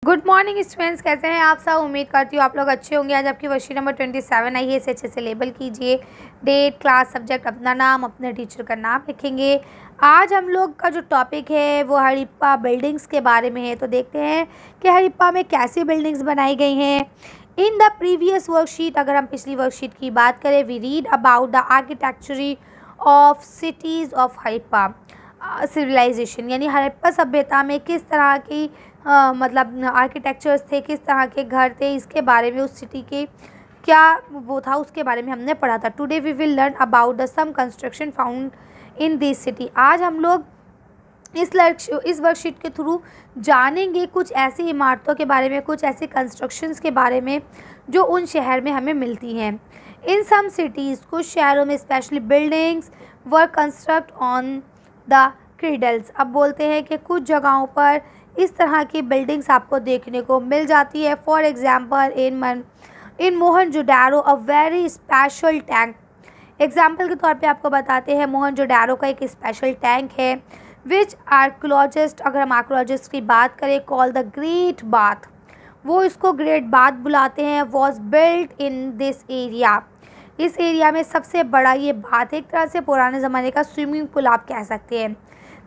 Good morning students, कैसे हैं आप सब। उम्मीद करती हूँ आप लोग अच्छे होंगे। आज आपकी वर्कशीट नंबर 27 आई है। इसे अच्छे से लेबल कीजिए। डेट, क्लास, सब्जेक्ट, अपना नाम, अपने टीचर का नाम लिखेंगे। आज हम लोग का जो टॉपिक है वो हड़प्पा बिल्डिंग्स के बारे में है। तो देखते हैं कि हड़प्पा में कैसी बिल्डिंग्स बनाई गई हैं। इन द प्रीवियस वर्कशीट, अगर हम पिछली वर्कशीट की बात करें, we read about the architecture of cities of Harappa civilization, यानी हड़प्पा सभ्यता में किस तरह की मतलब आर्किटेक्चर्स थे, किस तरह के घर थे, इसके बारे में, उस सिटी के क्या वो था उसके बारे में हमने पढ़ा था। Today we will learn about the some construction found in this city. आज हम लोग इस वर्कशीट के थ्रू जानेंगे कुछ ऐसी इमारतों के बारे में, कुछ ऐसे कंस्ट्रक्शंस के बारे में जो उन शहर में हमें मिलती हैं। इन सम सिटीज़, कुछ शहरों में specially buildings were constructed on the cradles. अब बोलते हैं कि कुछ जगहों पर इस तरह की बिल्डिंग्स आपको देखने को मिल जाती है। For example in Mohenjodaro a very special tank. Example के तौर पे आपको बताते हैं, मोहनजोदारो का एक स्पेशल टैंक है विच आर्कोलॉजिस्ट, अगर हम आर्कोलॉजिस्ट की बात करें, कॉल द ग्रेट बाथ, वो इसको ग्रेट बाथ बुलाते हैं। Was built in this area, इस एरिया में सबसे बड़ा ये बाथ, एक तरह से पुराने ज़माने का स्विमिंग पूल आप कह सकते हैं।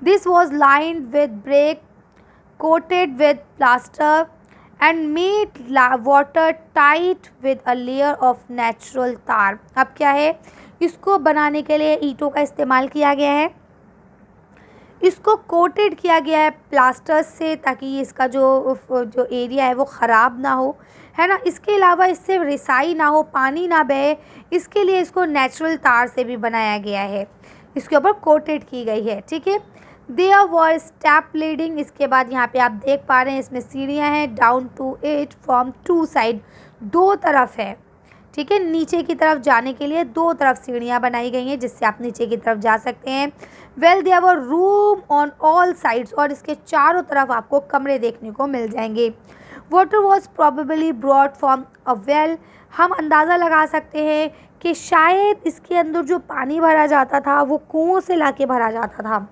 This was lined with brick, coated with plaster and made watertight with a layer of natural tar। अब क्या है, इसको बनाने के लिए ईंटों का इस्तेमाल किया गया है, इसको कोटेड किया गया है प्लास्टर से, ताकि इसका जो एरिया है वो ख़राब ना हो, है ना। इसके अलावा इससे रिसाई ना हो, पानी ना बहे, इसके लिए इसको नेचुरल तार से भी बनाया गया है, इसके ऊपर कोटेड की गई है, ठीक है। देयर वर स्टेप लीडिंग, इसके बाद यहाँ पे आप देख पा रहे हैं इसमें सीढ़ियाँ हैं, down to it from two side, दो तरफ है, ठीक है। नीचे की तरफ जाने के लिए दो तरफ सीढ़ियाँ बनाई गई हैं जिससे आप नीचे की तरफ जा सकते हैं। Well there were room on all sides, और इसके चारों तरफ आपको कमरे देखने को मिल जाएंगे। Water was probably brought from a well, हम अंदाज़ा लगा सकते हैं कि शायद इसके अंदर जो पानी भरा जाता था वो कुओं से ला के भरा जाता था।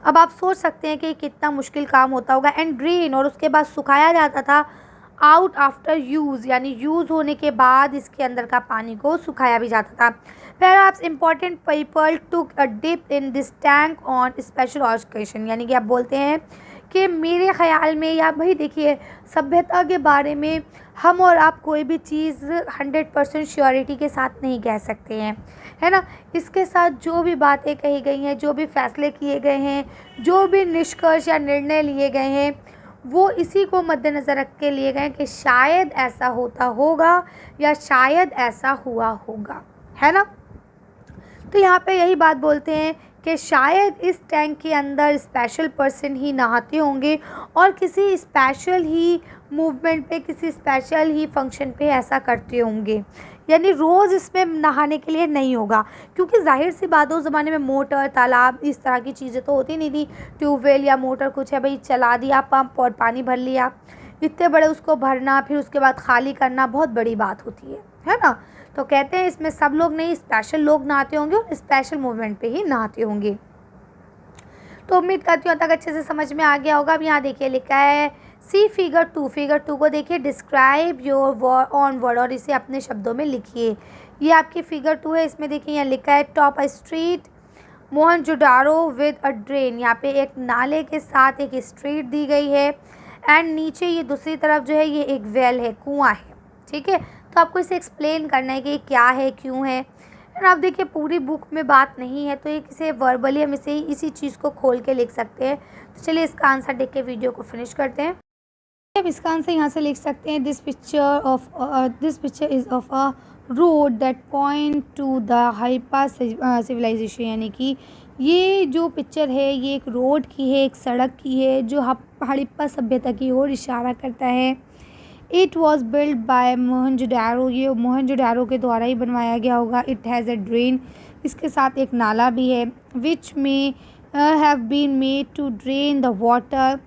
अब आप सोच सकते हैं कि कितना मुश्किल काम होता होगा। एंड ड्रेन, और उसके बाद सुखाया जाता था आउट आफ्टर यूज़, यानी यूज़ होने के बाद इसके अंदर का पानी को सुखाया भी जाता था। Perhaps important people took a dip in this tank on special occasion, यानी कि आप बोलते हैं कि मेरे ख़्याल में, या भाई देखिए, सभ्यता के बारे में हम और आप कोई भी चीज़ 100% श्योरिटी के साथ नहीं कह सकते हैं, है ना। इसके साथ जो भी बातें कही गई हैं, जो भी फैसले किए गए हैं, जो भी निष्कर्ष या निर्णय लिए गए हैं, वो इसी को मद्देनज़र रख के लिए गए कि शायद ऐसा होता होगा या शायद ऐसा हुआ होगा, है ना। तो यहाँ पे यही बात बोलते हैं कि शायद इस टैंक के अंदर स्पेशल पर्सन ही नहाते होंगे और किसी स्पेशल ही मूवमेंट पे, किसी स्पेशल ही फंक्शन पे ऐसा करते होंगे, यानी रोज़ इसमें नहाने के लिए नहीं होगा, क्योंकि जाहिर सी बात है उस ज़माने में मोटर, तालाब, इस तरह की चीज़ें तो होती नहीं थी। ट्यूबवेल या मोटर कुछ है, भाई चला दिया पंप और पानी भर लिया, इतने बड़े उसको भरना, फिर उसके बाद खाली करना बहुत बड़ी बात होती है ना। तो कहते हैं इसमें सब लोग नहीं, स्पेशल लोग नहाते होंगे और स्पेशल मूवमेंट पे ही नहाते होंगे। तो उम्मीद करती हूँ तक अच्छे से समझ में आ गया होगा। अब यहाँ देखिए लिखा है सी फिगर 2, फिगर 2 को देखिए, डिस्क्राइब योर ऑन वर्ड, और इसे अपने शब्दों में लिखिए। ये आपकी फिगर 2 है, इसमें देखिए यहाँ लिखा है top a street Mohenjodaro with a drain, यहाँ पे एक नाले के साथ एक स्ट्रीट दी गई है, एंड नीचे ये दूसरी तरफ जो है ये एक वेल है, कुआं है, ठीक है। तो आपको इसे एक्सप्लेन करना है कि ये क्या है, क्यों है। एंड आप देखिए पूरी बुक में बात नहीं है, तो एक इसे वर्बली हम इसे इसी चीज़ को खोल के लिख सकते हैं। तो चलिए इसका आंसर देख के वीडियो को फिनिश करते हैं। अब इसका आंसर यहाँ से लिख सकते हैं, this picture is of a road that point to the Harappa civilization, यानी कि ये जो पिक्चर है ये एक रोड की है, एक सड़क की है जो हड़प्पा सभ्यता की ओर इशारा करता है। It was build by Mohenjodaro, ये मोहनजोदारो के द्वारा ही बनवाया गया होगा। इट हैज़ अ ड्रेन, इसके साथ एक नाला भी है, विच में have been made to drain the water.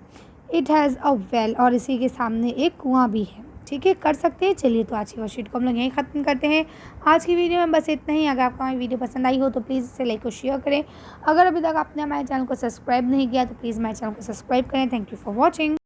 It has a well, और इसी के सामने एक कुआं भी है, ठीक है, कर सकते हैं। चलिए तो आज की वर्कशीट को हम लोग यहीं ख़त्म करते हैं। आज की वीडियो में बस इतना ही। अगर आपको हमारी वीडियो पसंद आई हो तो प्लीज़ इसे लाइक और शेयर करें। अगर अभी तक आपने हमारे चैनल को सब्सक्राइब नहीं किया तो प्लीज़ हमारे चैनल को सब्सक्राइब करें। Thank you for watching.